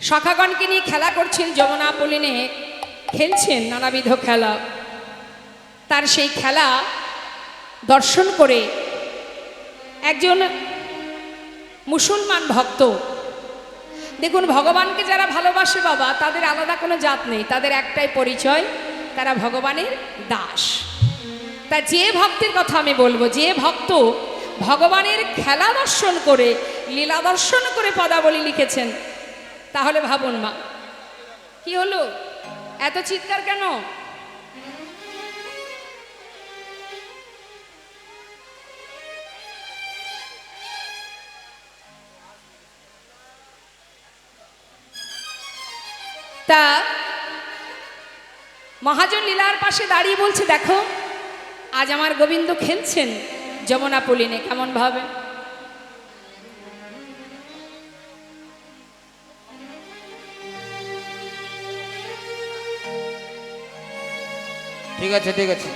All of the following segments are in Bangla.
সখাগণকে নিয়ে খেলা করছেন, যমুনা পলিনে খেলছেন নানাবিধ খেলা। তার সেই খেলা দর্শন করে একজন মুসলমান ভক্ত, দেখুন ভগবানকে যারা ভালোবাসে বাবা, তাদের আলাদা কোনো জাত নেই, তাদের একটাই পরিচয়, তারা ভগবানের দাস। তা যে ভক্তের কথা আমি বলবো, যে ভক্ত ভগবানের খেলা দর্শন করে, লীলা দর্শন করে পদাবলী লিখেছেন, তাহলে ভাবুন মা, কি হলো, এত চিৎকার কেন? তা মহাজন লীলার পাশে দাঁড়িয়ে বলছে, দেখো আজ আমার গোবিন্দ খেলছেন যমুনা পলিনে, কেমন ভাবে? ঠিক আছে, ঠিক আছে।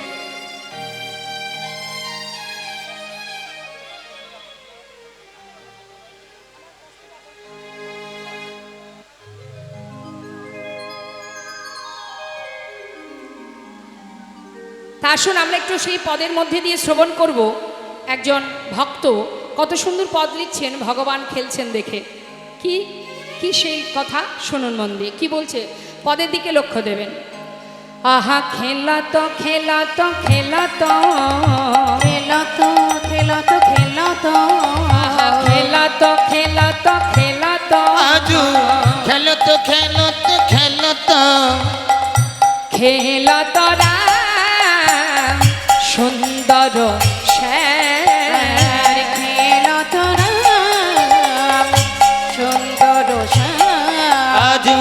তা আসুন আমরা একটু সেই পদের মধ্যে দিয়ে শ্রবণ করব। একজন ভক্ত কত সুন্দর পদ লিখছেন ভগবান খেলছেন দেখে। কি কি সেই কথা শুনুন মন দিয়ে, কি বলছে, পদের দিকে লক্ষ্য দেবেন। আহা খেলা তো খেলা তো খেলা তো খেলা তো খেলা তো খেলা তো আহা খেলা তো খেলা তো খেলা তো আজু খেলো তো খেলো তো খেলো তো খেলা তো রাম সুন্দর শ্যাম, খেলা তো রাম সুন্দর শ্যাম। আজু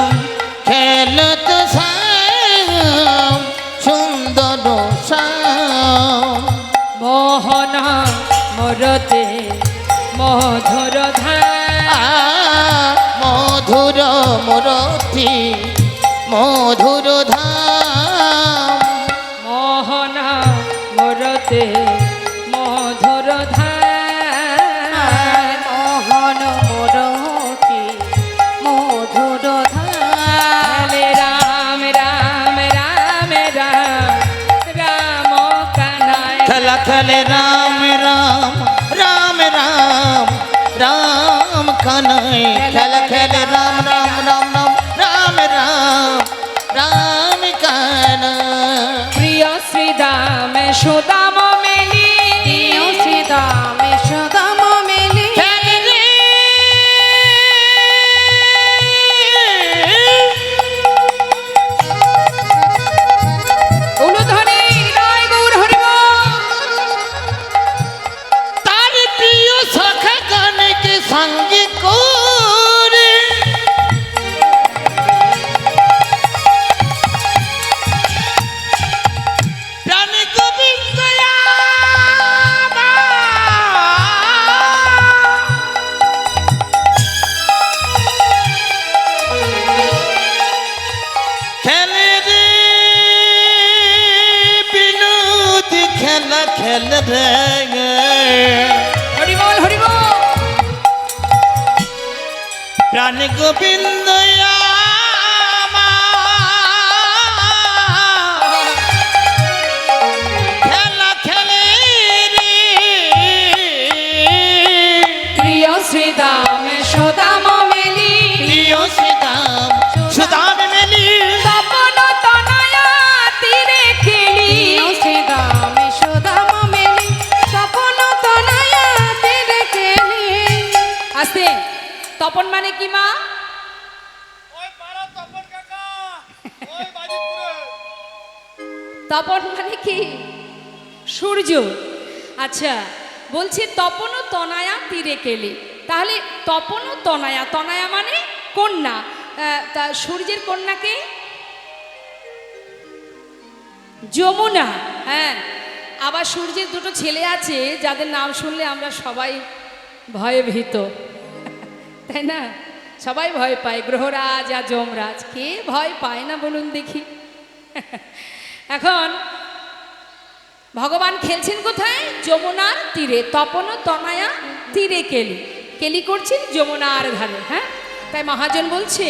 খেলো তো শ্যাম সুন্দর শ্যাম। মোহন মরতে মধুর ধাম, মধুর মরতি মধুর ধাম। মোহন মরতে মধুর ধাম, মোহন মোরতি মধুর ধাম। খেলে রাম রাম রাম রাম রাম কানায়, খেলা খেলে রাম রাম রাম রাম রাম কানাই। খেলা খেলে রাম রাম রাম রাম রাম রাম রাম কানাই। প্রিয় শ্রীদাম সুদাম মেলি, প্রিয় শ্রীদাম সুদাম মেলি। খেলে রে উলুধ্বনি জয় গৌর হরিব। তার প্রিয় সখা গানকে সঙ্গে করে প্রাণ গোবিন্দ খেলে রে বিনোদ খেলা খেল রে হরিবল হরিবল। প্রাণ গোবিন্দ খেলা খেলে রে প্রিয় শ্রীদাম সুদাম মেলি, প্রিয় শ্রীদাম সুদাম মেলি। তপন তনয়া তীরে খেলি, প্রিয় শ্রীদাম সুদাম মেলি। স্বপন তনয়া তীরে খেলি। আস্তে, তপন মানে কি মা? তপন মানে কি? সূর্য। আচ্ছা, বলছে তপন তনয়া তীরে কেলি, তাহলে তপন তনয়া, তনয়া মানে কন্যা, তা সূর্যের কন্যাকে যমুনা। হ্যাঁ, আবার সূর্যের দুটো ছেলে আছে যাদের নাম শুনলে আমরা সবাই ভয়ে ভীত, তাই না? সবাই ভয় পায়, গ্রহরাজ আর যমরাজ। কে ভয় পায় না বলুন দেখি? এখন ভগবান খেলছেন কোথায়? যমুনার তীরে। তপন তনয়া তীরে কেলি, কেলি করছেন যমুনার ধারে। হ্যাঁ, তাই মহাজন বলছে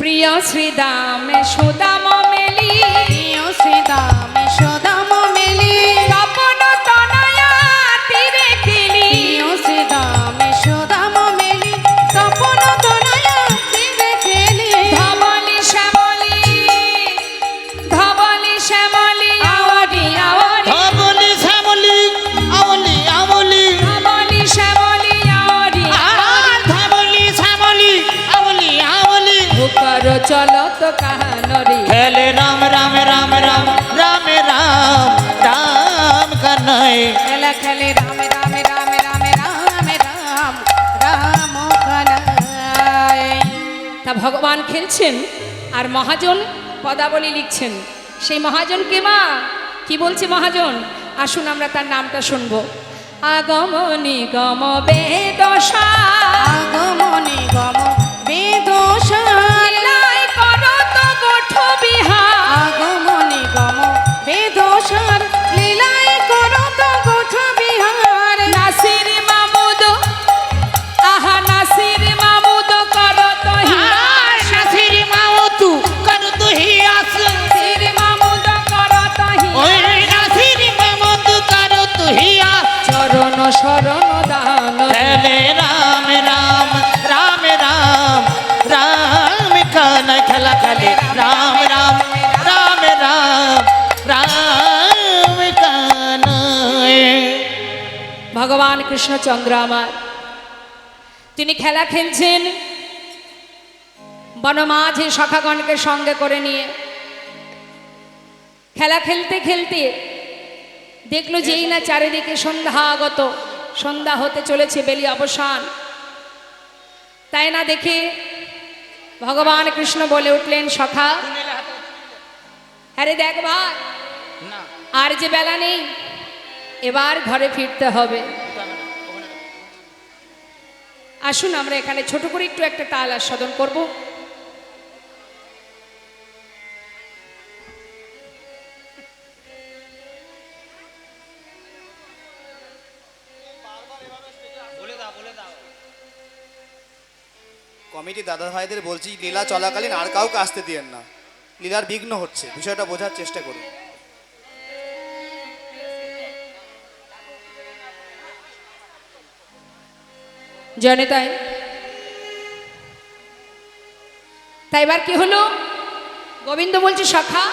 প্রিয় শ্রীদামে সুদাম মেলি প্রিয় শ্রীদাম যশোদাম মেলি তপন তনয়া তীরে খেলি প্রিয় শ্রীদাম যশোদাম মেলি তপন তনয়া তীরে খেলি ধবলি শ্যামলি ধবলি শ্যামলি আওয়ারি আওয়ারি ধবলি শ্যামলি আওলি আওলি ধবলি শ্যামলি আওয়ারি আর ধবলি শ্যামলি আওলি আওলি ভুকর চলত কাহানরি খেলে রাম রাম রাম রাম রাম রাম রাম কানাই খেলা খেলে রাম রাম রাম রাম রাম রাম রাম কানাই। তা ভগবান খেলছেন আর মহাজন পদাবলী লিখছেন। সেই মহাজন কে মা? কি বলছে মহাজন? আসুন আমরা তার নামটা শুনবো। আগম নিগম বেদশা আগমনে গম বেদশাল লীলাই করত গোঠ বিহার আগমনে গম বেদশার লীলাই করত গোঠ বিহার নাসির মামুদ আহা নাসির মামুদ করত আর নাসির মাওতু কর তুহি আস নাসির মামুদ করত ওই নাসির মাওতু কর তুহি আস চরণ শরণ দান খেলে রাম রাম রাম রাম রাম কানাই খেলা খেলে রাম রাম রাম রাম রাম কানাই ভগবান কৃষ্ণচন্দ্র আমার, তিনি খেলা খেলছেন বনমাঝে সখাগণকে সঙ্গে করে নিয়ে। খেলা খেলতে খেলতে দেখলো যেই না চারিদিকে সন্ধ্যা আগত, সন্ধ্যা হতে চলেছে, বেলি অবসান। তাই না দেখে ভগবান কৃষ্ণ বলে উঠলেন, সখা আরে দেখ ভাই, আর যে বেলা নেই, এবার ঘরে ফিরতে হবে। আসুন আমরা এখানে ছোট করে একটু একটা তাল আস্বাদন করব। কমিটি দাদা ভাইদের বলছি, লীলা চলাকালীন আর কাউকে আসতে দিয়েন না, লীলার বিঘ্ন হচ্ছে, বিষয়টা বোঝার চেষ্টা করুন। জানে তাই তাই এবার কি হলো? গোবিন্দ বলছে, সখা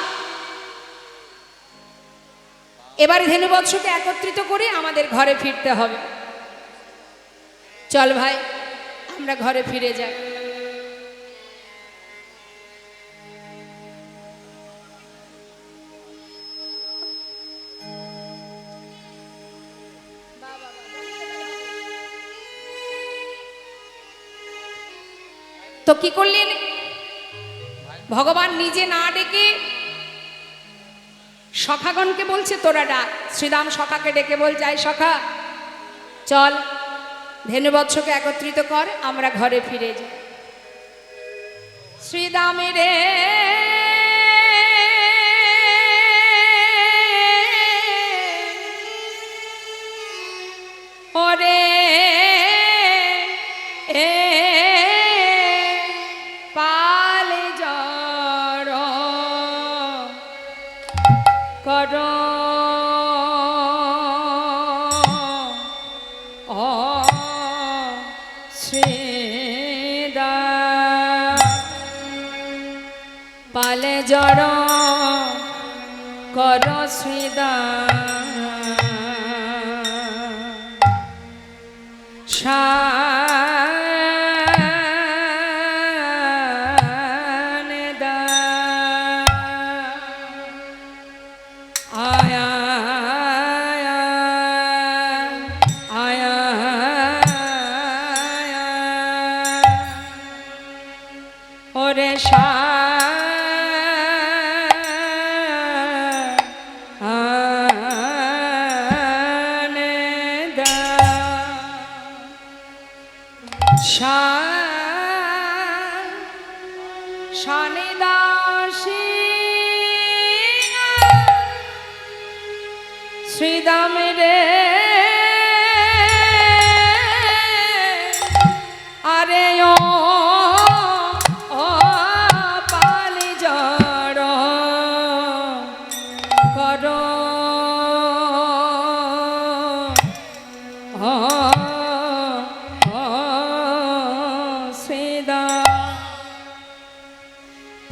এবার ধেনুবৎসকে একত্রিত করে আমাদের ঘরে ফিরতে হবে। চল ভাই, আমরা ঘরে ফিরে যাই। তো কি করলেন? ভগবান নিজে না ডেকে সখাগণকে বলছে, তোরা ডাক। শ্রীরাম সখাকে ডেকে বল, যাই সখা চল, ধেনুবৎসকে একত্রিত কর, আমরা ঘরে ফিরে যাই। শ্রীরামের ওরে পালে জড় কর ও শ্রীদা, পালে জড় কর শ্রীদা, ওরে শানে দাসী শ্রীদাম রে, আরে ও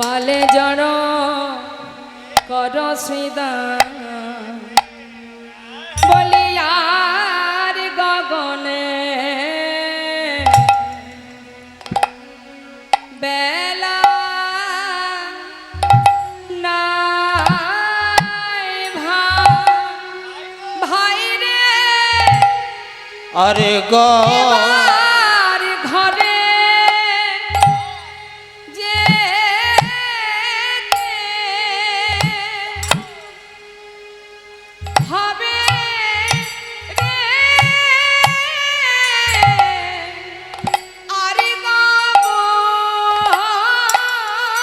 পালে জড় কর শ্রীদান বলি আর গগনে বেলা নাই ভাই রে আরে গো এবার ঘরে যেতে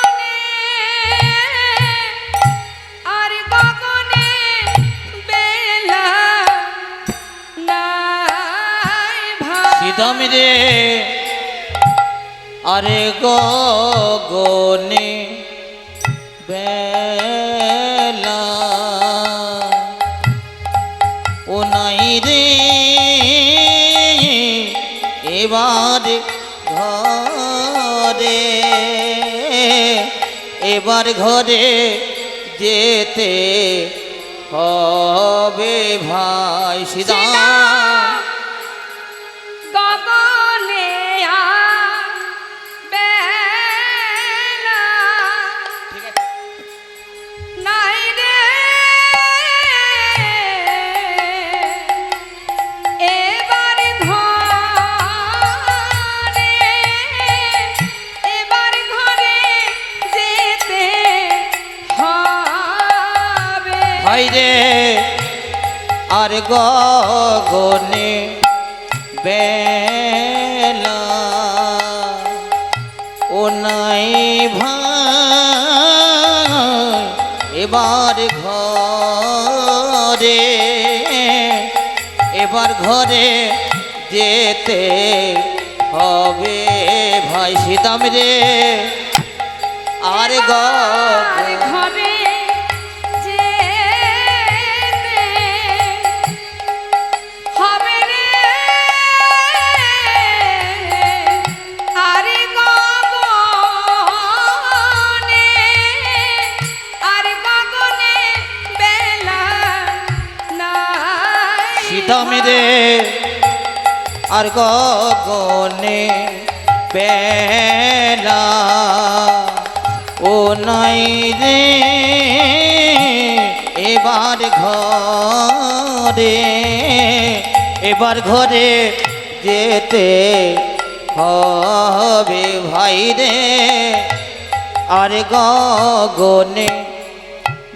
হবে রে আরে গগনে বেলা নাই ভাই সিদম রে আরে গগনে বেলা ও নাই রে এবার ঘরে এবার ঘরে যেতে হবে ভাই সিদা গগনে আর বেলা নাই রে এবার ঘরে যেতে হবে ভাই রে আর গগনে বেলা ও নাই ভাই এবার ঘরে এবার ঘরে যেতে হবে ভাই সীতাম রে আর আর গগনে ঘরে যেতে হবে রে আরে গগনে বেলা নাই সীতাম রে আর গগনে বেলা ও নাই রে এবার ঘরে এবার ঘরে যেতে হবে ভাই রে আর গগনে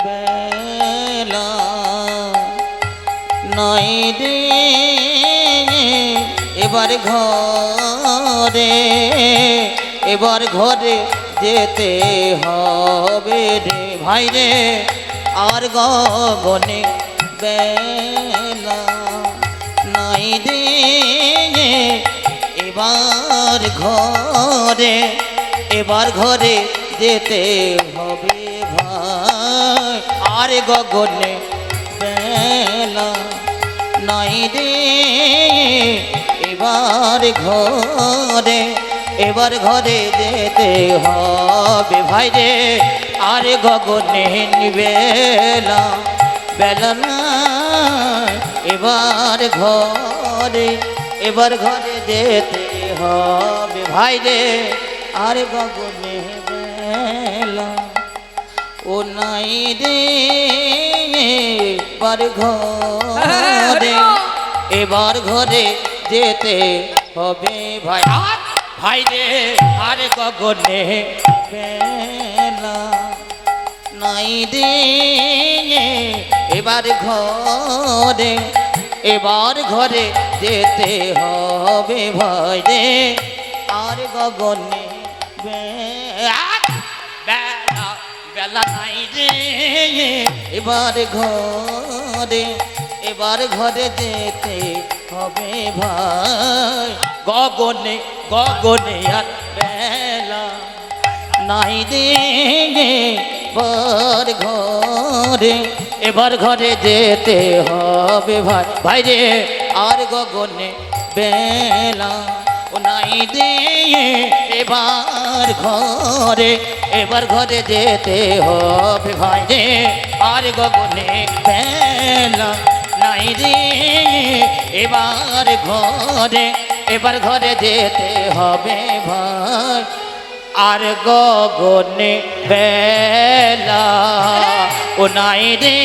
বেলা নাই রে এবার ঘরে এবার ঘরে যেতে হবে রে ভাই রে আর গগনে বেলা নাই রে এবার ঘরে যেতে হবে ভাই আর গগনে বেলা নাই রে এবার ঘরে যেতে হবে ভাই রে আর গগনে বেলা বেলা না এবার ঘরে যেতে হবে ভাই রে আর গগনে বেলা ও নাই রে এবার ঘরে যেতে হবে ভাই আর ভাই রে আর গগনে বেলা নাই রে এবার ঘরে যেতে হবে ভাই রে আর গগনে বেলা বেলা নাই রে এবার ঘরে যেতে হবে ভাই গগনে আর বেলা নাই রে এবার ঘরে যেতে হবে ভাই রে আর গগনে বেলা ও নাই রে এবার ঘরে এবার ঘরে যেতে হবে ভাই রে, আর গগনে বেলা নাই রে, এবার ঘরে যেতে হবে ভাই, আর গগনে বেলা ও নাই রে,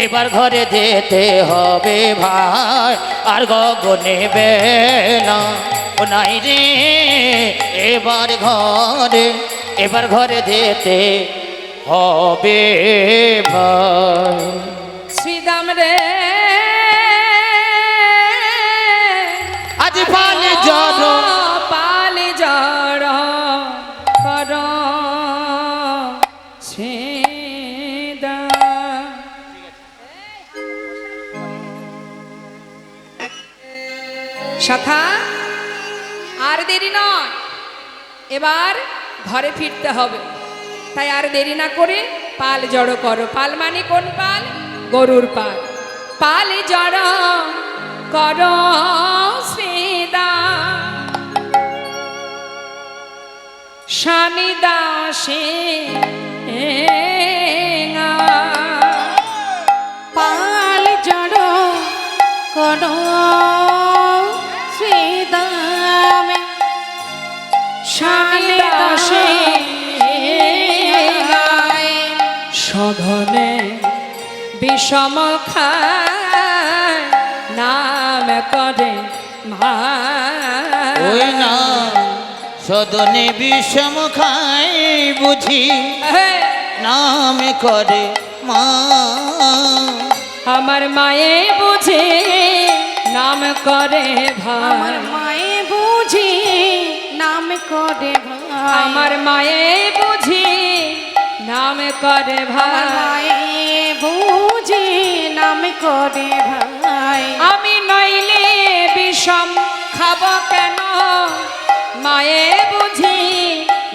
এবার ঘরে যেতে হবে ভাই, আর গগনে বেলা ও নাই রে, এবার ঘরে যেতে হবে ভাই। শ্রীদাম রে আজ পালে জড় পালে জড় কর শ্রীদাম। সখা আর দেরি নয়, এবার ঘরে ফিরতে হবে, তাই আর দেরি না করে পাল জড়ো করো। পাল মানে কোন পাল? গরুর পাল। পালে জড়ো করো শ্রীদাম, শানি দাসে পাল জড়ো করো শ্রীদামে, শানি দাসে সঘনে বিষম খায় নাম করে ওই না সদনে বিষম খাই বুঝি, নাম করে মা, আমার মায়ে বুঝে নাম করে আমার ভাই, মায়ে বুঝি নাম করে ভাই, আমার মায়ে বুঝি নাম করে আমার ভাই। মায়ে বুঝি নাম করে ভাই, আমি নইলে বিষম খাব কেন, মায়ে বুঝি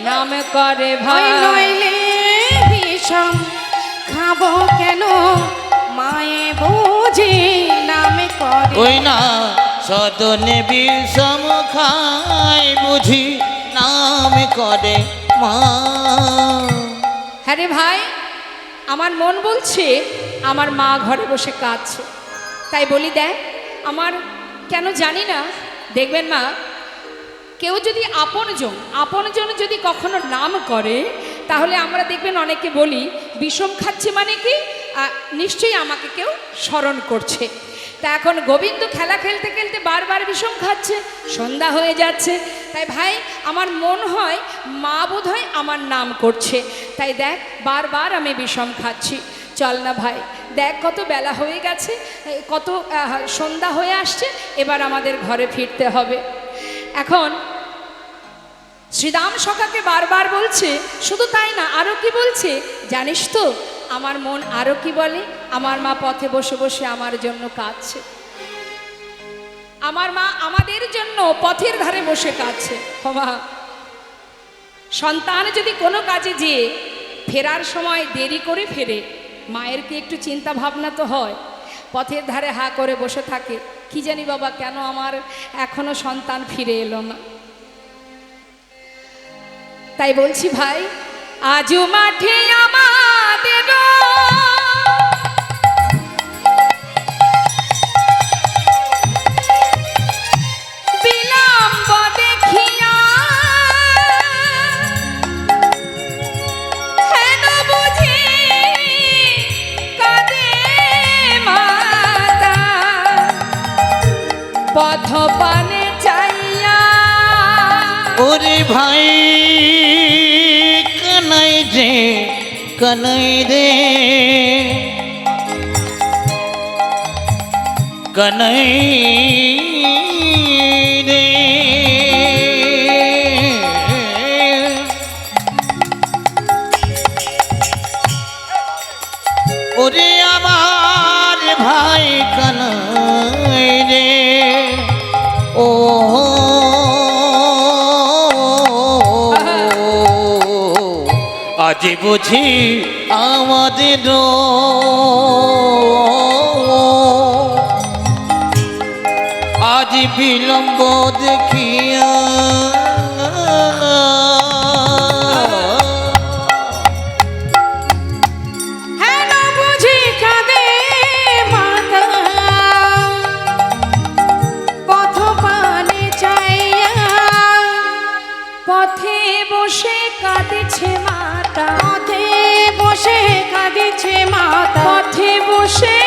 নাম করে ওই ভাই। নইলে বিষম খাবো কেন, মায়ে বুঝি নাম করে। ওই না সদনে বিষম খাই বুঝি, নাম করে মা। হ্যাঁ রে ভাই, আমার মন বলছে আমার মা ঘরে বসে কাঁদছে, তাই বলি দেখ আমার কেন জানি না, দেখবেন মা, কেউ যদি আপনজন যদি কখনো নাম করে, তাহলে আমরা দেখবেন অনেকে বলি বিষম খাচ্ছে মানে কি, নিশ্চয়ই আমাকে কেউ স্মরণ করছে। তা এখন গোবিন্দ খেলা খেলতে খেলতে বারবার বিষম খাচ্ছে, সন্ধ্যা হয়ে যাচ্ছে, তাই ভাই আমার মন হয় মা বোধহয় আমার নাম করছে, তাই দেখ বারবার আমি বিষম খাচ্ছি। চল না ভাই, দেখ কত বেলা হয়ে গেছে, কত সন্ধ্যা হয়ে আসছে, এবার আমাদের ঘরে ফিরতে হবে। এখন শ্রীদাম সখাকে বারবার বলছে, শুধু তাই না আরও কি বলছে জানিস তো, আমার মন আরও কি বলে, আমার মা পথে বসে বসে আমার জন্য কাঁদছে, আমার মা আমাদের জন্য পথের ধারে বসে কাঁদছে। মা, সন্তান যদি কোনো কাজে যেয়ে ফেরার সময় দেরি করে ফেরে, মায়ের কি একটু চিন্তা ভাবনা তো হয়, পথের ধারে হা করে বসে থাকে, কি জানি বাবা কেন আমার এখনো সন্তান ফিরে এলো না। তাই বলছি ভাই, আজও মাঠে আমাদের বিলম্ব দেখিয়া হেন বুঝি কাঁদে মাতা, পথ পানে চাইয়া। ওরে ভাই কানাই রে কানাই রে, ওরে আমার ভাই কানাই রে, ও আজ বুঝি আমাদের আজ বিলম্ব দেখিয়া হেন বুঝি কাঁদে মাতা পথ পানে চাইয়া, পথে বসে কাঁদেছে মাতা, পথে বসে কাঁদেছে মাতা, পথে বসে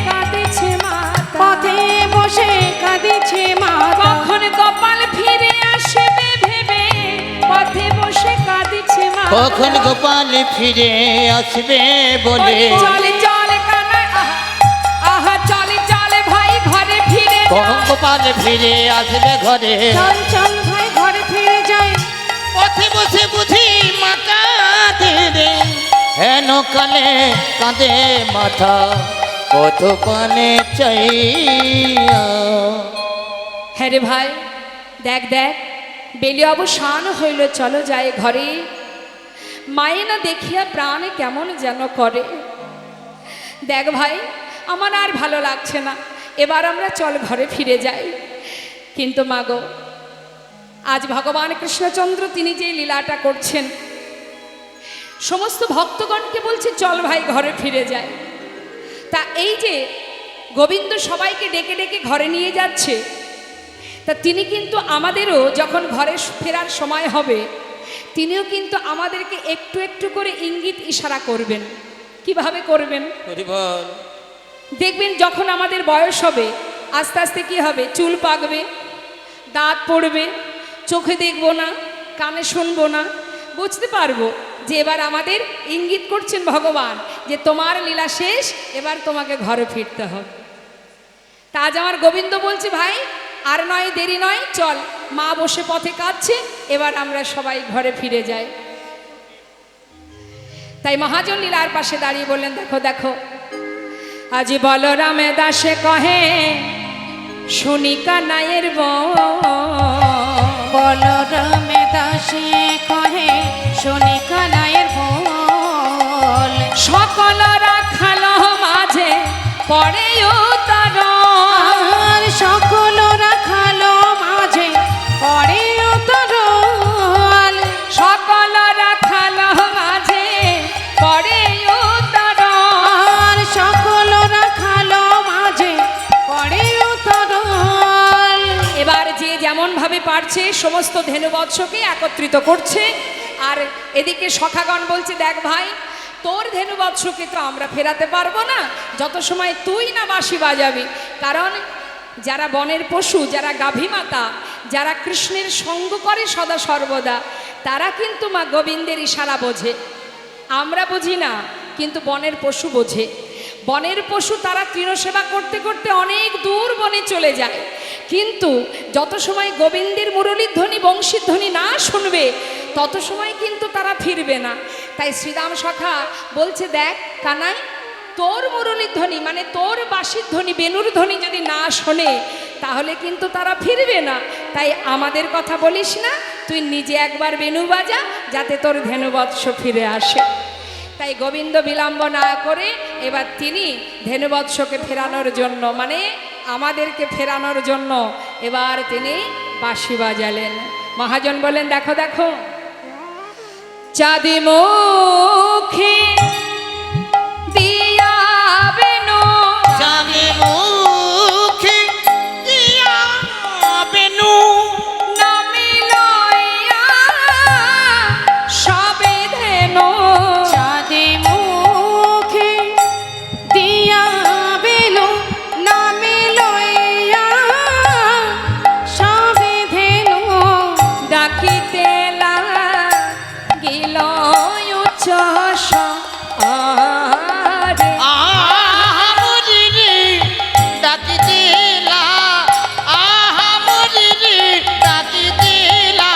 কাঁদেছে মাতা, পথে বসে কাঁদেছে মাতা, কখন কপাল ফিরে আসবে ভেবে পথে বসে কাঁদেছে মাতা। কখন গোপাল ফিরে আসবে বলে, চলে চলে কানাই, আহা আহা চলে চলে ভাই ঘরে ফিরে যা। কখন গোপাল ফিরে আসবে ঘরে, চল চল ভাই ঘরে ফিরে যাই, পথে বসে বুঝি মা কাঁদে রে, হেন কালে কাঁদে মাথা পথ পানে চাইয়া। হ্যাঁ রে ভাই, দেখ দেখ বেলি অবসান হইল, চলো যাই ঘরে। মায়ে না দেখিয়া প্রাণে কেমন যেন করে। দেখ ভাই, আমার আর ভালো লাগছে না, এবার আমরা চল ঘরে ফিরে যাই। কিন্তু মাগো, আজ ভগবান কৃষ্ণচন্দ্র তিনি যে লীলাটা করছেন, সমস্ত ভক্তগণকে বলছে চল ভাই ঘরে ফিরে যায়। তা এই যে গোবিন্দ সবাইকে ডেকে ডেকে ঘরে নিয়ে যাচ্ছে, তা তিনি কিন্তু আমাদেরও যখন ঘরে ফেরার সময় হবে, তিনিও কিন্তু আমাদেরকে একটু একটু করে ইঙ্গিত ইশারা করবেন। কিভাবে করবেন? দেখবেন যখন আমাদের বয়স হবে, আস্তে আস্তে কি হবে, চুল পাকবে, দাঁত পড়বে, চোখে দেখবো না, কানে শুনবো না, বুঝতে পারবো যে এবার আমাদের ইঙ্গিত করছেন ভগবান যে তোমার লীলা শেষ, এবার তোমাকে ঘরে ফিরতে হবে। তা আজ আমার গোবিন্দ বলছে ভাই আর নয়, দেরি নয়, চল, মা বসে পথে কাঁদছে, এবার আমরা সবাই ঘরে ফিরে যাই। তাই মহাজন লীলার পাশে দাঁড়িয়ে বললেন, দেখো দেখো আজি বলরামে দাসে কহে শুনি কানাইয়ের বলরামে দাসে কহে শুনি কানাইয়ের বল, সকল রাখালো মাঝে পড়ে উতর, আর সকল রাখালো মাঝে পড়ে উতরল, সকল রাখালো মাঝে পড়ে উতর। আর সকল রাখালো মাঝে পড়ে উতরল। এবার যে যেমন ভাবে পারছে সমস্ত ধেনুবৎসকে একত্রিত করছে, আর এদিকে সখাগণ বলছে দেখ ভাই, তোর ধেনুবৎসকে তো আমরা ফেরাতে পারবো না যত সময় তুই না বাঁশি বাজাবি। কারণ যারা বনের পশু, যারা গাভী মাতা, যারা কৃষ্ণের সঙ্গ করে সদা সর্বদা, তারা কিন্তু মা গোবিন্দের ইশারা বোঝে। আমরা বুঝি না, কিন্তু বনের পশু বোঝে। বনের পশু তারা তৃণসেবা করতে করতে অনেক দূর বনে চলে যায়, কিন্তু যত সময় গোবিন্দের মুরলীর ধ্বনি, বংশীর ধ্বনি না শুনবে, তত সময় কিন্তু তারা ফিরবে না। তাই শ্রীরাম সখা বলছে দেখ কানাই, তোর মুরলীর ধ্বনি মানে তোর বাঁশির ধ্বনি, বেনুর ধ্বনি যদি না শোনে, তাহলে কিন্তু তারা ফিরবে না। তাই আমাদের কথা বলিস না, তুই নিজে একবার বেনু বাজা, যাতে তোর ধেনুবৎস ফিরে আসে। তাই গোবিন্দ বিলম্ব না করে এবার তিনি ধেনুবৎসকে ফেরানোর জন্য, মানে আমাদেরকে ফেরানোর জন্য এবার তিনি বাঁশি বাজালেন। মহাজন বলেন দেখো দেখো চাঁদি মুখে দিয়া বেনু, চাঁদি মুখে দিয়া বেনু, নামি লইয়া সবে ধেনু, চাঁদে মুখে দিয়া বেলো নামে লইয়া সবে ধেনু, ডাকিতে লাগিল উচ্চ আরে। আহা মরিরে ডাকি দিলা, আহা মরিরে ডাকি দিলা,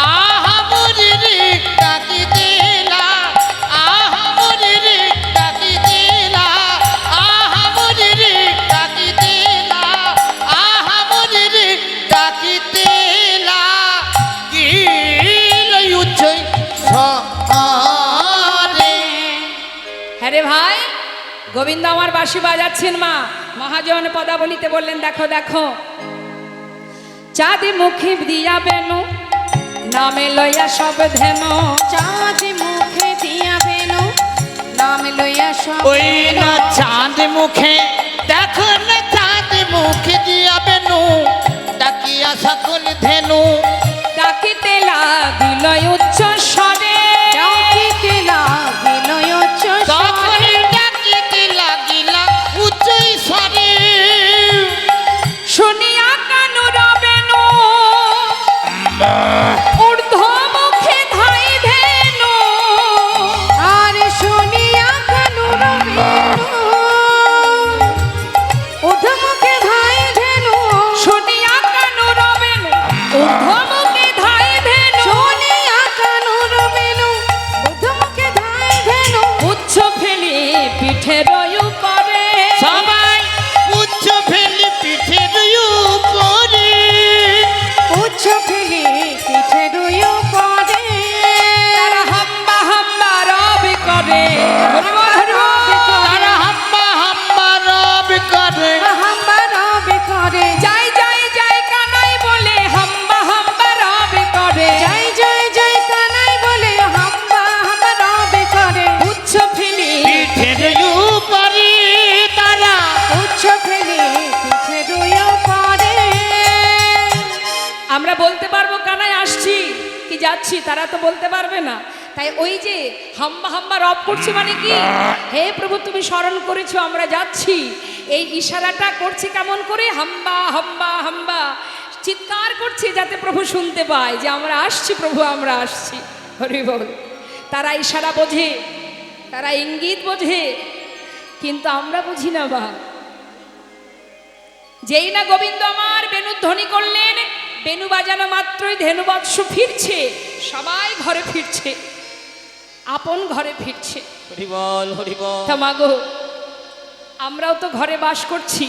আহা মরিরে ডাকি দিলা, আহা মরিরে ডাকি দিলা, আহা মরিরে ডাকি দিলা, আহা মরিরে ডাকি দিলা, কি লইউছই সারে। হ্যাঁ রে ভাই, গোবিন্দ আমার বাঁশি বাজাচ্ছেন। মা মহাজন পদাবলিতে বললেন দেখো দেখো চাঁদি মুখে দিয়া বেনু, নামে লইয়া সব ধ্যান চাঁদ মুখে দিয়া বেনু নাম লইয়া সব ওই না চাঁদ মুখে দেখো না চাঁদ মুখে দিয়া বেনু ডাকিয়া সকল ধেনু ডাকিতে লাগিল উচ্চ স্বরে ডাকিতে লাগিল উচ্চ তখন স্বরে ডাকিতে লাগিলা উচ্চ স্বরে শুনিয়া কানু রবেনু ঊর্ধ্ব মুখে ধাই ধেনু আর শুনিয়া কানুর বেনু উঠমুখে ধাই ধেনু শুনিয়া কানু রবেনু ঊর্ধ্ব মুখে ধাই ধেনু শুনিয়া কানুর বেনু উঠমুখে ধাই ধেনু উচ্চ ফেলি পিঠের উপরে সবাই উচ্চ ফেলে পিঠের উপরে উচ্চ ফেলে পিঠে রুই পড়ে তারা হাম্বা হাম্বা রবি করে হরিবল হরিবল তারা হাম্বা হাম্বা রব করে হাম্বা রবে করে যাই যাই যাই কানাই বলে হাম্বা হাম্বা রবি করে জয় জয় জয় কানাই বলে হাম্বা হাম্বা রবে করে উচ্চ ফেলি পিঠের উপরে তারা উচ্চ ফেলে পিঠে রুই পড়ে আমরা বলতে পারবো কানাই আসছি কি যাচ্ছি, তারা তো বলতে পারবে না। তাই ওই যে হাম্বা হাম্বা রব করছে মানে কি, হে প্রভু তুমি স্মরণ করেছো আমরা যাচ্ছি, এই ইশারাটা করছে কেমন করে, হাম্বা হাম্বা হাম্বা চিৎকার করছে যাতে প্রভু শুনতে পায় যে আমরা আসছি প্রভু আমরা আসছি। হরি বল। তারা ইশারা বোঝে, তারা ইঙ্গিত বোঝে, কিন্তু আমরা বুঝি না। বা যেই না গোবিন্দ আমার বেণু ধ্বনি করলেন, বেণু বাজানো মাত্রই ধেনুবৎস ফিরছে, সবাই ঘরে ফিরছে, আপন ঘরে ফিরছে। হরিবল হরিবল। তা মাগো আমরাও তো ঘরে বাস করছি।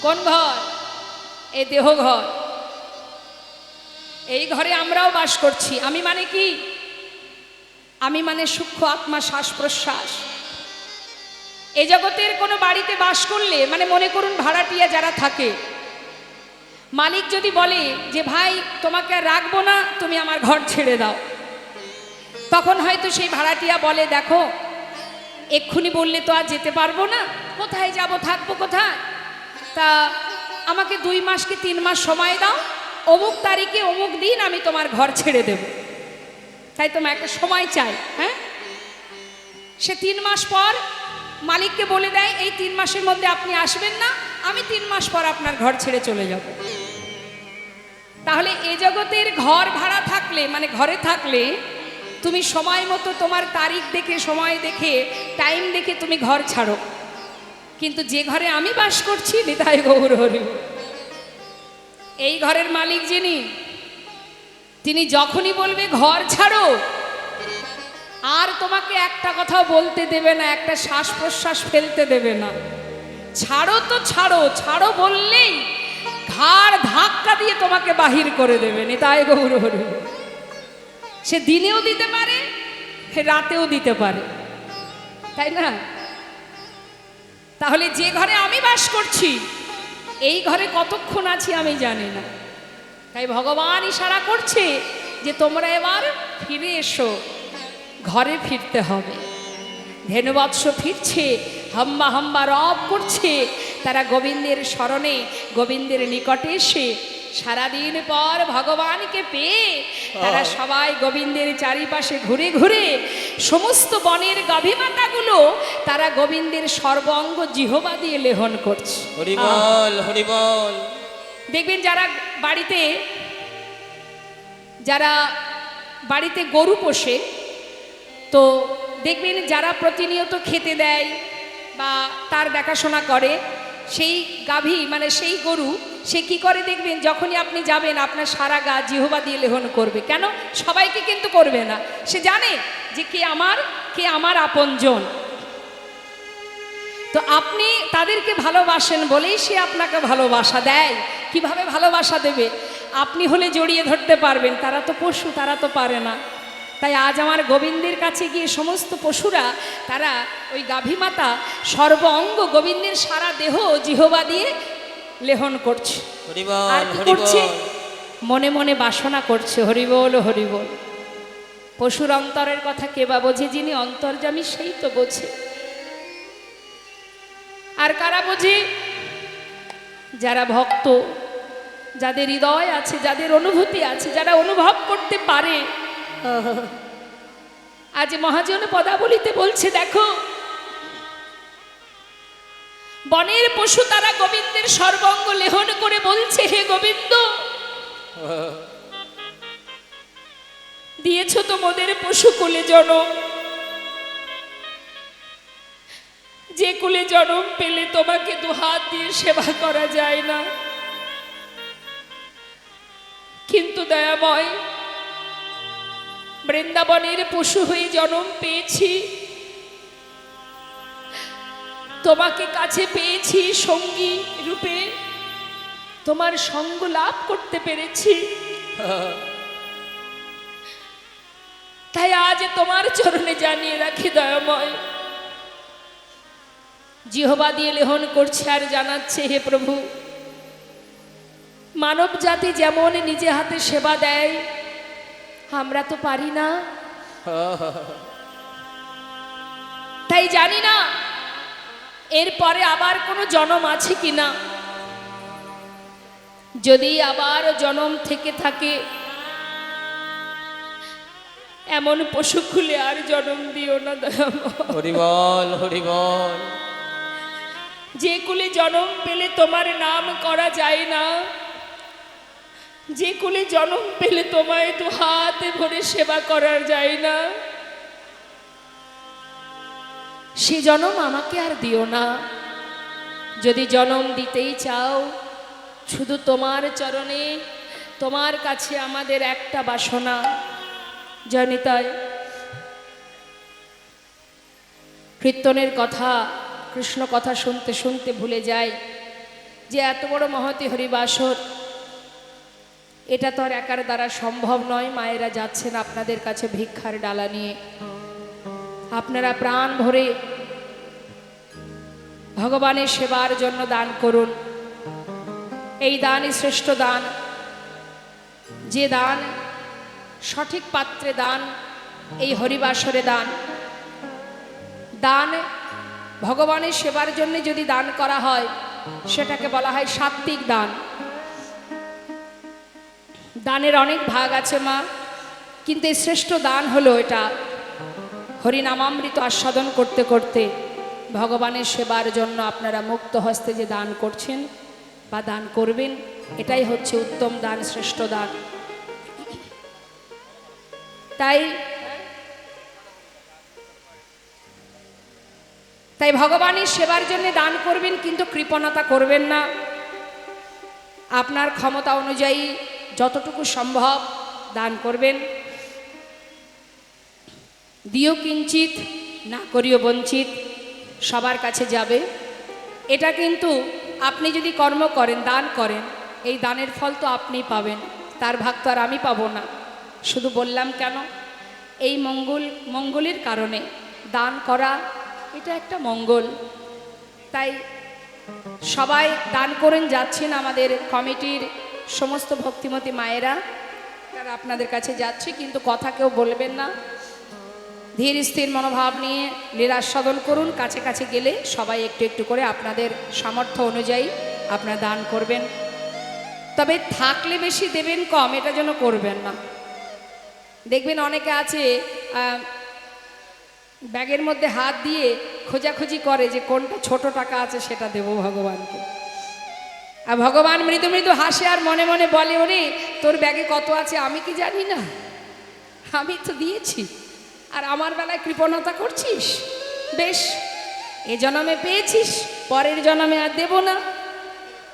কোন ঘর? এই দেহ ঘর। এই ঘরে আমরাও বাস করছি। আমি মানে কি? আমি মানে সূক্ষ্ম আত্মা, শ্বাস প্রশ্বাস। এই জগতের কোনো বাড়িতে বাস করলে, মানে মনে করুন ভাড়াটিয়া যারা থাকে, মালিক যদি বলে যে ভাই তোমাকে আর রাখবো না, তুমি আমার ঘর ছেড়ে দাও, তখন হয়তো সেই ভাড়াটিয়া বলে দেখো এক্ষুনি বললে তো আর যেতে পারবো না, কোথায় যাব, থাকবো কোথায়, তা আমাকে 2 মাস কি 3 মাস সময় দাও, অমুক তারিখে অমুক দিন আমি তোমার ঘর ছেড়ে দেব। তাই তোমার একটা সময় চাই। হ্যাঁ, সে 3 মাস পর মালিককে বলে দেয় এই 3 মাসের মধ্যে আপনি আসবেন না, আমি 3 মাস পর আপনার ঘর ছেড়ে চলে যাব। তাহলে এ জগতের ঘর ভাড়া থাকলে, মানে ঘরে থাকলে তুমি সময় মতো তোমার তারিখ দেখে, সময় দেখে, টাইম দেখে তুমি ঘর ছাড়ো। কিন্তু যে ঘরে আমি বাস করছি, নিতাই গৌর হরি, এই ঘরের মালিক যিনি, তিনি যখনই বলবে ঘর ছাড়ো, আর তোমাকে একটা কথাও বলতে দেবে না, একটা শ্বাস প্রশ্বাস ফেলতে দেবে না। ছাড়ো তো ছাড়ো, ছাড়ো বললেই ঘাড় ধাক্কা দিয়ে তোমাকে বাহির করে দেবে। নিতাই গৌর হরি। সে দিনেও দিতে পারে, রাতেও দিতে পারে, তাই না? তাহলে যে ঘরে আমি বাস করছি, এই ঘরে কতক্ষণ আছি আমি জানি না। তাই ভগবান ইশারা করছে যে তোমরা এবার ফিরে এসো, ঘরে ফিরতে হবে। ধেনুবৎস ফিরছে, হাম্বা হাম্বা রব করছে, তারা গোবিন্দের স্মরণে, গোবিন্দের নিকটে এসে সারাদিন পর ভগবানকে পেয়ে তারা সবাই গোবিন্দের চারিপাশে ঘুরে ঘুরে সমস্ত বনের গাভীমাতাগুলো তারা গোবিন্দের সর্বাঙ্গ জিহবা দিয়ে লেহন করছে। হরিবল হরিবল। দেখবেন যারা বাড়িতে গরু পোষে, তো দেখবেন যারা প্রতিনিয়ত খেতে দেয় বা তার দেখাশোনা করে, সেই গাভী মানে সেই গরু, সে কি করে দেখবেন যখনই আপনি যাবেন আপনার সারা গা জিহবা দিয়ে লেহন করবে। কেন? সবাইকে কিন্তু করবে না, সে জানে যে কে আমার আপনজন। তো আপনি তাদেরকে ভালোবাসেন বলেই সে আপনাকে ভালোবাসা দেয়। কিভাবে ভালোবাসা দেবে? আপনি হলে জড়িয়ে ধরতে পারবেন, তারা তো পশু, তারা তো পারে না। তাই আজ আমার গোবিন্দের কাছে গিয়ে সমস্ত পশুরা, তারা ওই গাভী মাতা সর্ব অঙ্গ গোবিন্দের সারা দেহ জিহবা দিয়ে লেহন করছে। আর কি করছে? মনে মনে বাসনা করছে হরিবোল হরিবোল। পশুর অন্তরের কথা কে বা বোঝে? যিনি অন্তর্যামী সেই তো বোঝে। আর কারা বোঝে? যারা ভক্ত, যাদের হৃদয় আছে, যাদের অনুভূতি আছে, যারা অনুভব করতে পারে। আজ মহাজন পদাবলিতে বলছে, দেখো বনের পশু তারা গোবিন্দের সর্বঙ্গ লেহন করে বলছে, হে গোবিন্দ, দিয়েছ তোমাদের পশু কুলে জনম, যে কুলে জনম পেলে তোমাকে দুহাত দিয়ে সেবা করা যায় না। কিন্তু দয়াময়, বৃন্দাবনের পশু হয়ে জন্ম পেয়েছি, তোমাকে কাছে পেয়েছি সঙ্গী রূপে, তোমার সঙ্গ লাভ করতে পেরেছি। তাই আজ তোমার চরণে জানিয়ে রাখি দয়াময়, জিহ্বা দিয়ে লেহন করছে আর জানাচ্ছে, হে প্রভু, মানব জাতি যেমন নিজে হাতে সেবা দেয়, আমরা তো পারি না। তাই জানি না এরপরে আবার কোনো জন্ম আছে কিনা। যদি আবার জন্ম থেকে থাকে, এমন পশু খুলে আর জন্ম দিও না দয়াময়। হরিবল হরিবল। যে কুলে জন্ম পেলে তোমার নাম করা যায় না, যে কুলে জন্ম পেলে তোমায় দু হাতে ভরে সেবা করার যায় না, সে জন্ম আমাকে আর দিও না। যদি জন্ম দিতেই চাও, শুধু তোমার চরণে, তোমার কাছে আমাদের একটা বাসনা। জনিতায় কীর্তনের কথা, কৃষ্ণ কথা শুনতে শুনতে ভুলে যায় যে এত বড় মহতী হরিবাসর, এটা তো আর একার দ্বারা সম্ভব নয়। মায়েরা যাচ্ছেন আপনাদের কাছে ভিক্ষার ডালা নিয়ে, আপনারা প্রাণ ভরে ভগবানের সেবার জন্য দান করুন। এই দানই শ্রেষ্ঠ দান। যে দান সঠিক পাত্রে দান, এই হরিবাসরে দান। দান ভগবানের সেবার জন্য যদি দান করা হয়, সেটাকে বলা হয় সাত্বিক দান। দানের অনেক ভাগ আছে মা, কিন্তু এই শ্রেষ্ঠ দান হলো এটা, হরিনামামৃত আস্বাদন করতে করতে ভগবানের সেবার জন্য আপনারা মুক্ত হস্তে যে দান করছেন বা দান করবেন, এটাই হচ্ছে উত্তম দান, শ্রেষ্ঠ দান। তাই ভগবানের সেবার জন্য দান করবেন, কিন্তু কৃপণতা করবেন না। আপনার ক্ষমতা অনুযায়ী যতটুকু সম্ভব দান করবেন। দিও কিঞ্চিত, না করিও বঞ্চিত, সবার কাছে যাবে। এটা কিন্তু আপনি যদি কর্ম করেন, দান করেন, এই দানের ফল তো আপনিই পাবেন, তার ভাগ তো আর আমি পাবো না। শুধু বললাম কেন? এই মঙ্গলের কারণে দান করা, এটা একটা মঙ্গল। তাই সবাই দান করেন যাচ্ছেন। আমাদের কমিটির সমস্ত ভক্তিমতী মায়েরা, তারা আপনাদের কাছে যাচ্ছে, কিন্তু কথা কেউ বলবেন না। ধীর স্থির মনোভাব নিয়ে লীলাস্বাদন করুন। কাছে কাছে গেলে সবাই একটু একটু করে আপনাদের সামর্থ্য অনুযায়ী আপনারা দান করবেন। তবে থাকলে বেশি দেবেন কম, এটা যেন করবেন না। দেখবেন অনেকে আছে ব্যাগের মধ্যে হাত দিয়ে খোঁজাখুঁজি করে যে কোনটা ছোট টাকা আছে সেটা দেব ভগবানকে। আর ভগবান মৃদু মৃদু হাসে আর মনে মনে বলে, ওরে তোর ব্যাগে কত আছে আমি কি জানি না, আমি তো দিয়েছি, আর আমার বেলায় কৃপণতা করছিস। বেশ, এ জন্মে পেয়েছিস, পরের জন্মে আর দেব না।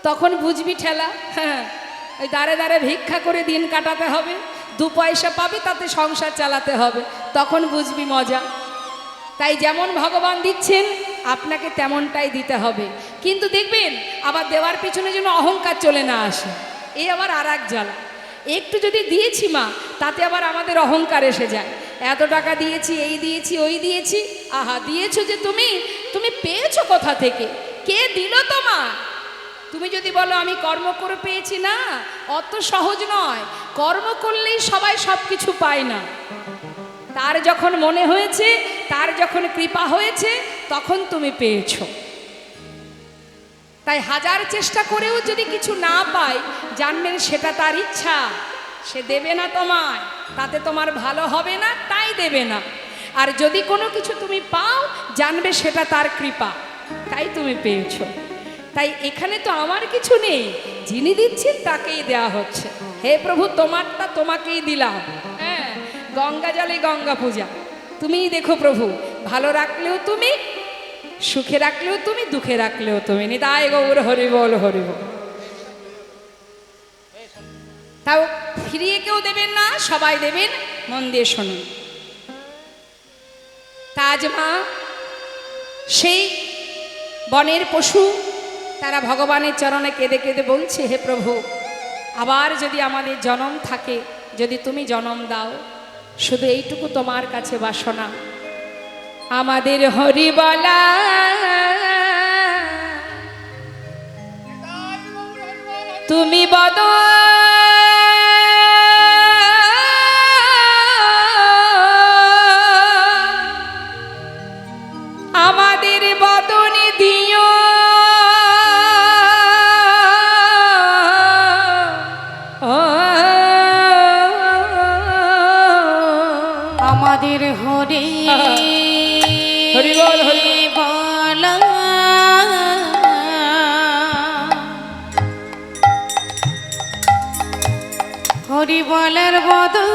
তখন বুঝবি ঠেলা। হ্যাঁ, ওই দাঁড়ে দাঁড়ে ভিক্ষা করে দিন কাটাতে হবে, 2 পয়সা পাবি, তাতে সংসার চালাতে হবে, তখন বুঝবি মজা। তাই যেমন ভগবান দিচ্ছেন আপনাকে তেমনটাই দিতে হবে। কিন্তু দেখবেন আবার দেওয়ার পিছনে যেন অহংকার চলে না আসে, এই আবার আর এক জ্বালা। একটু যদি দিয়েছি মা, তাতে আবার আমাদের অহংকার এসে যায়। এত টাকা দিয়েছি, এই দিয়েছি, ওই দিয়েছি। আহা, দিয়েছো যে তুমি পেয়েছো কোথা থেকে? কে দিল তোমার? তুমি যদি বলো আমি কর্ম করে পেয়েছি, না, অত সহজ নয়। কর্ম করলেই সবাই সব কিছু পায় না। তার যখন মনে হয়েছে, তার যখন কৃপা হয়েছে, তখন তুমি পেয়েছো। তাই হাজার চেষ্টা করেও যদি কিছু না পাই, জানবেন সেটা তার ইচ্ছা, সে দেবে না তোমায়, তাতে তোমার ভালো হবে না, তাই দেবে না। আর যদি কোনো কিছু তুমি পাও, জানবে সেটা তার কৃপা, তাই তুমি পেয়েছো। তাই এখানে তো আমার কিছু নেই, যিনি দিচ্ছেন তাকেই দেওয়া হচ্ছে। হে প্রভু, তোমারটা তোমাকেই দিলাম। হ্যাঁ, গঙ্গা জলে গঙ্গা পূজা, তুমিই দেখো প্রভু, ভালো রাখলেও তুমি, সুখে রাখলেও তুমি, দুঃখে রাখলেও তুমি। নিতাই গৌর হরি বল, হরি বল। তাও ফিরিয়ে কেউ দেবেন না, সবাই দেবেন। মন দিয়ে শুনুন। তাজ মা, সেই বনের পশু, তারা ভগবানের চরণে কেঁদে কেঁদে বলছে, হে প্রভু, আবার যদি আমাদের জনম থাকে, যদি তুমি জনম দাও, শুধু এইটুকু তোমার কাছে বাসনা, আমাদের হরি বলা, তুমি বদন আমাদের বদনে দিও, আমাদের হরি হরি বল, হরি বল, হরি বলের বদন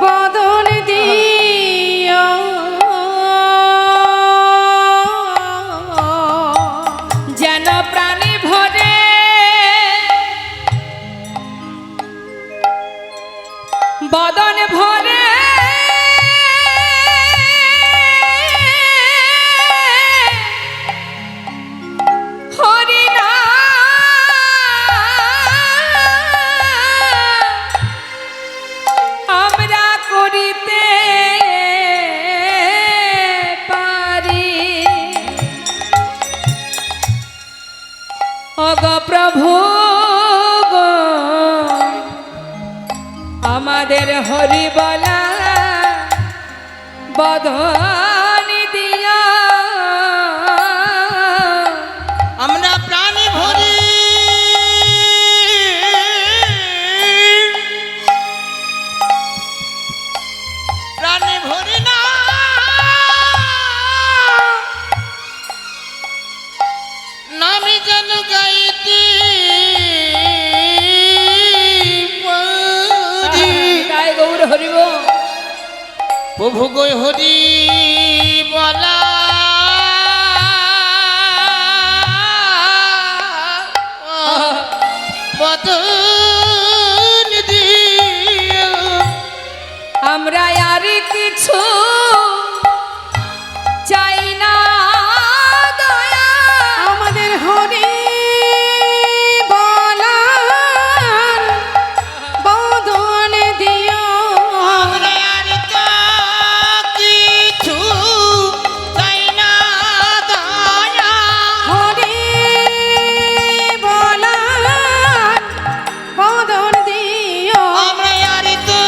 বদন দিও, যেন প্রাণে ভরে বদন ভরে হরি আমরা করিতে পারি। অগ প্রভু গো, আমাদের হরি বলা বদন দিয়া, আমরা প্রাণী ভরি প্রাণী ভরি না নামি যেন গাইতে পারি। তাই গৌর হরিব প্রভু গো হরি বলা, বদন দিও, আমরা আর কিছু চাই না দয়া, আমাদের হরি বলার বদন দিও, আমরা আর তো কিছু চাই না দয়া। হরি বলার বদন দিও, আমরা আর তো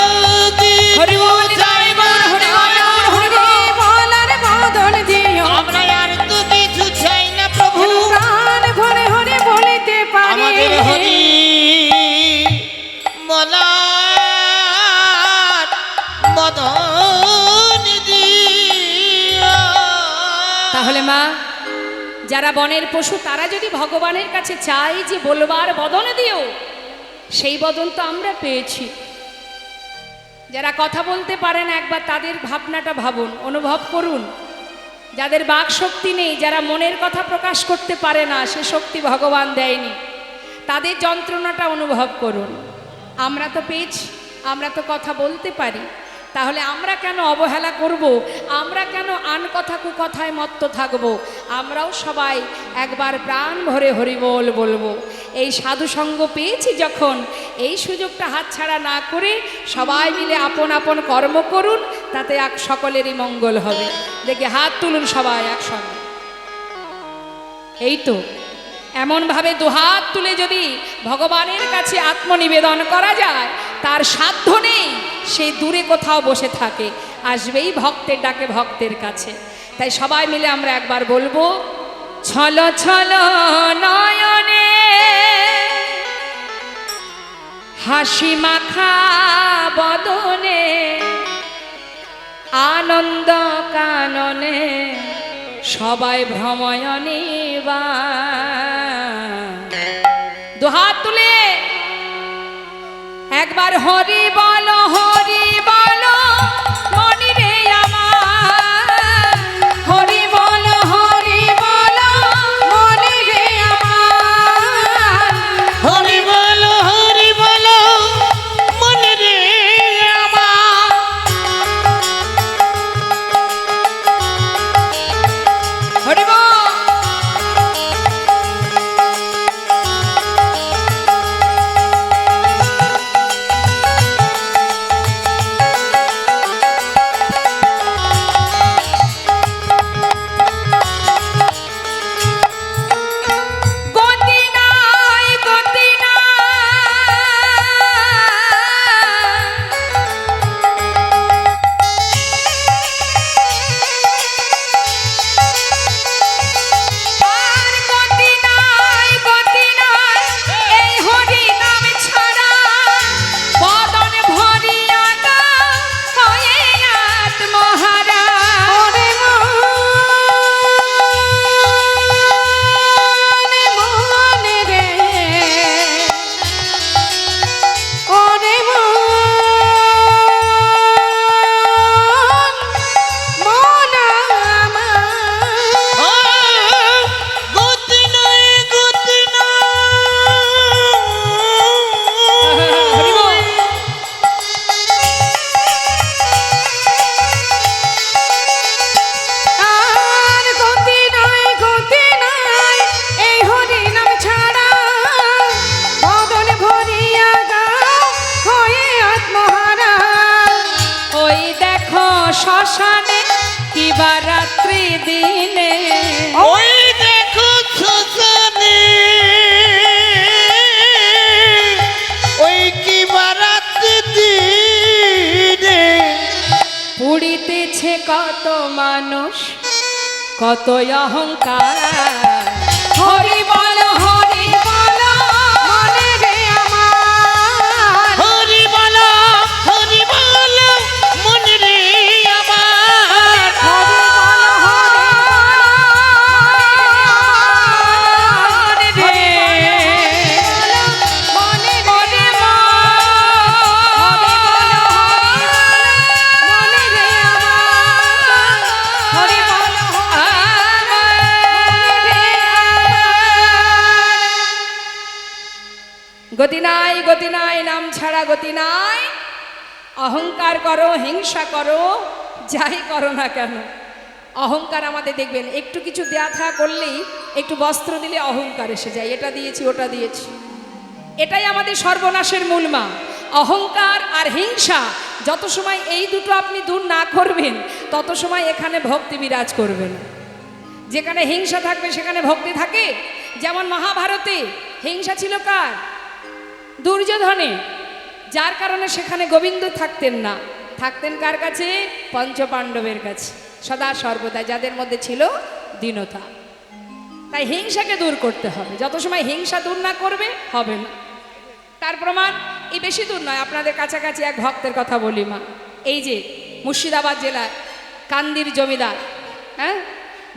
হরি বল, জয় গৌর হরি বল, হরি বল। হরি বলার বদন দিও, আমরা আর তো কিছু চাই না প্রভু, প্রাণ ভরে হরি বলিতে পারি। আমাদের হরি বলার বদন দিও। তাহলে মা, যারা বনের পশু, তারা যদি ভগবানের কাছে চাই যে বলবার বদন দিও, সেই বদন তো আমরা পেয়েছি। যারা কথা বলতে পারে না, একবার তাদের ভাবনাটা ভাবুন, অনুভব করুন। যাদের বাক শক্তি নেই, যারা মনের কথা প্রকাশ করতে পারে না, সে শক্তি ভগবান দেয়নি, তাদের যন্ত্রণাটা অনুভব করুন। আমরা তো পেয়েছি, আমরা তো কথা বলতে পারি, তাহলে আমরা কেন অবহেলা করব? আমরা কেন আন কথা কুকথায় মত্ত থাকব? আমরাও সবাই একবার প্রাণ ভরে হরিবোল বলবো। এই সাধু সঙ্গ পেয়েছি যখন, এই সুযোগটা হাতছাড়া না করে সবাই মিলে আপন আপন কর্ম করুন, তাতে এক সকলেরই মঙ্গল হবে। দেখে হাত তুলুন সবাই একসঙ্গে। এই তো এমনভাবে দুহাত তুলে যদি ভগবানের কাছে আত্মনিবেদন করা যায়, তার সাধ্য নেই সে দূরে কোথাও বসে থাকে, আসবেই ভক্তের ডাকে ভক্তের কাছে। তাই সবাই মিলে আমরা একবার বলবো, ছল ছল নয়নে হাসি মাখা বদনে আনন্দ কাননে সবাই ভ্রময়নে বা। দুহাত তুলে একবার হরি বলো হরি বলো মনি রে আমার, হরি বলো হরি বলো মনি রে আমার, হরি বলো মনে রে আমার। হরি বল। গতি নাই গতি আর গতি নাই গতি নাই এই হরি নাম ছাড়া, বদন ভরিয়া দাও হয়ে আত্মহারা। ওরে মনে রে, ওরে মন আমার। গতি নাই হরি বল। আর গতি নাই এই হরি নাম ছাড়া, বদন ভরিয়া দাও হয়ে আত্মহারা। ওই দেখো শ্মশানে কিবা রাত্রি দিনে, ওই দেখো শ্মশানে ওই কি বারাত দিনে পুড়িতেছে কত মানুষ কত অহংকার। হরি বল মনে রে আমার, হরি বলো মনে রে আমার। হরি বল মনে রে, হরি বল মনে রে আমার, হরি বল মনে রে আমার। গতি নাই নাম ছাড়া গতি নাই। অহংকার করো, হিংসা করো, যাই করো না কেন, অহংকার আমাদের দেখবেন একটু কিছু দেয়া থা করলেই, একটু বস্ত্র দিলে অহংকার এসে যায়, এটা দিয়েছি ওটা দিয়েছি। এটাই আমাদের সর্বনাশের মূল মা। অহংকার আর হিংসা যত সময় এই দুটো আপনি দূর না করবেন, তত সময় এখানে ভক্তি বিরাজ করবে না। যেখানে হিংসা থাকবে সেখানে ভক্তি থাকে। যেমন মহাভারতে হিংসা ছিল কার? দুর্যোধনে, যার কারণে সেখানে গোবিন্দ থাকতেন না, থাকতেন কার কাছে? পঞ্চপাণ্ডবের কাছে সদা সর্বদা, যাদের মধ্যে ছিল দীনতা। তাই হিংসাকে দূর করতে হবে। যত সময় হিংসা দূর না করবে হবে না। তার প্রমাণ এই বেশি দূর নয়, আপনাদের কাছাকাছি এক ভক্তের কথা বলি মা। এই যে মুর্শিদাবাদ জেলার কান্দির জমিদার, হ্যাঁ,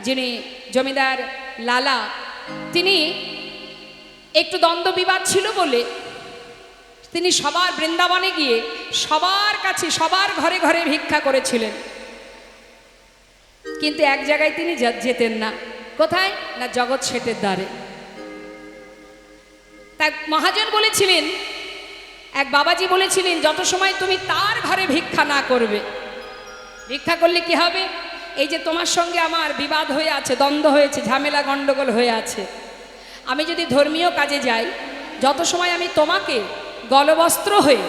যিনি জমিদার লালা, তিনি একটু দ্বন্দ্ব বিবাদ ছিল বলে তিনি সবার বৃন্দাবনে গিয়ে সবার কাছে সবার ঘরে ঘরে ভিক্ষা করেছিলেন, কিন্তু এক জায়গায় তিনি যেতেন না। কোথায় না? জগৎ শেঠের দ্বারে। তাই মহাজন বলেছিলেন, এক বাবাজি বলেছিলেন, যত সময় তুমি তার ঘরে ভিক্ষা না করবে, ভিক্ষা করলে কি হবে? এই যে তোমার সঙ্গে আমার বিবাদ হয়ে আছে, দ্বন্দ্ব হয়েছে, ঝামেলা গণ্ডগোল হয়ে আছে, আমি যদি ধর্মীয় কাজে যাই, যত সময় আমি তোমাকে গলবস্ত্র হয়ে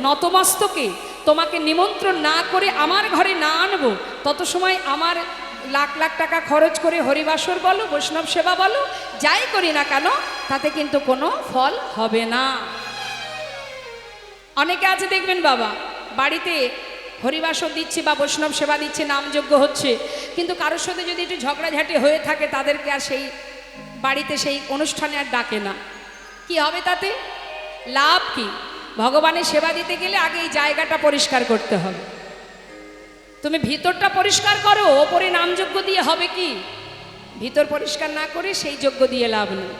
নতমস্তকে তোমাকে নিমন্ত্রণ না করে আমার ঘরে না আনবো, তত সময় আমার লাখ লাখ টাকা খরচ করে হরিবাসর বলো, বৈষ্ণব সেবা বলো, যাই করি না কেন, তাতে কিন্তু কোনো ফল হবে না। অনেকে আছে দেখবেন বাবা, বাড়িতে হরিবাসর দিচ্ছে বা বৈষ্ণব সেবা দিচ্ছে, নামযজ্ঞ হচ্ছে, কিন্তু কারোর সাথে যদি একটু ঝগড়াঝাটি হয়ে থাকে, তাদেরকে আর সেই বাড়িতে সেই অনুষ্ঠানে আর ডাকে না। কি হবে তাতে? লাভ কি? ভগবানের সেবা দিতে গেলে আগে এই জায়গাটা পরিষ্কার করতে হবে। তুমি ভিতরটা পরিষ্কার করো, ওপরে নামযজ্ঞ দিয়ে হবে কি? ভিতর পরিষ্কার না করে সেই যজ্ঞ দিয়ে লাভ নেই।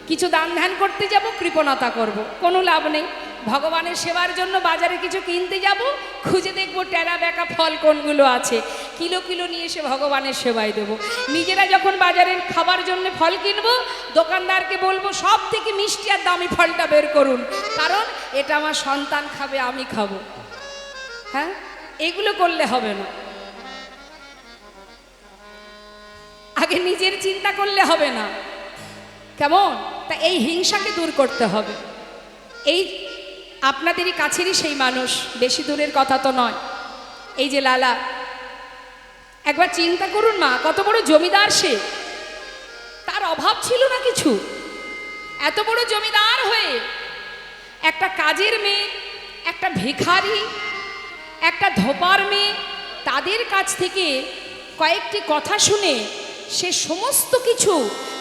কিছু দান ধ্যান করতে যাব, কৃপণতা করব, কোনো লাভ নেই। ভগবানের সেবার জন্য বাজারে কিছু কিনতে যাব, খুঁজে দেখবো টেরা বেঁকা ফল কোনগুলো আছে, কিলো কিলো নিয়ে এসে ভগবানের সেবায় দেব। নিজেরা যখন বাজারের খাবার জন্য ফল কিনবো, দোকানদারকে বলবো সব থেকে মিষ্টি আর দামি ফলটা বের করুন, কারণ এটা আমার সন্তান খাবে, আমি খাবো। হ্যাঁ, এগুলো করলে হবে না। আগে নিজের চিন্তা করলে হবে না, কেমন? তা এই হিংসাকে দূর করতে হবে। এই আপনাদেরই কাছেরই সেই মানুষ, বেশি দূরের কথা তো নয়, এই যে লালা, একবার চিন্তা করুন মা, কত বড় জমিদার সে, তার অভাব ছিল না কিছু। এত বড় জমিদার হয়ে একটা কাজের মেয়ে, একটা ভিখারি, একটা ধোপার মেয়ে, তাদের কাছ থেকে কয়েকটি কথা শুনে সে সমস্ত কিছু,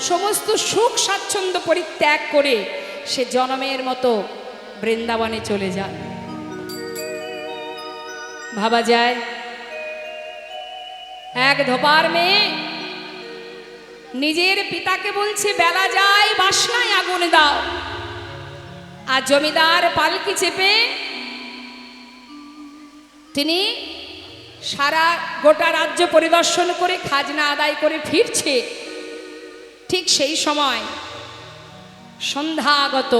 সমস্ত সুখ স্বাচ্ছন্দ্য পরিত্যাগ করে সে জনমের মতো বৃন্দাবনে চলে যায়। ভাবা যায়, এক ধোপার মেয়ে নিজের পিতাকে বলছে বেলা যায়, বাসনায় আগুন দাও, আর জমিদার পালকি চেপে তিনি সারা গোটা রাজ্য পরিদর্শন করে খাজনা আদায় করে ফিরছে। ঠিক সেই সময় সন্ধ্যা আগত।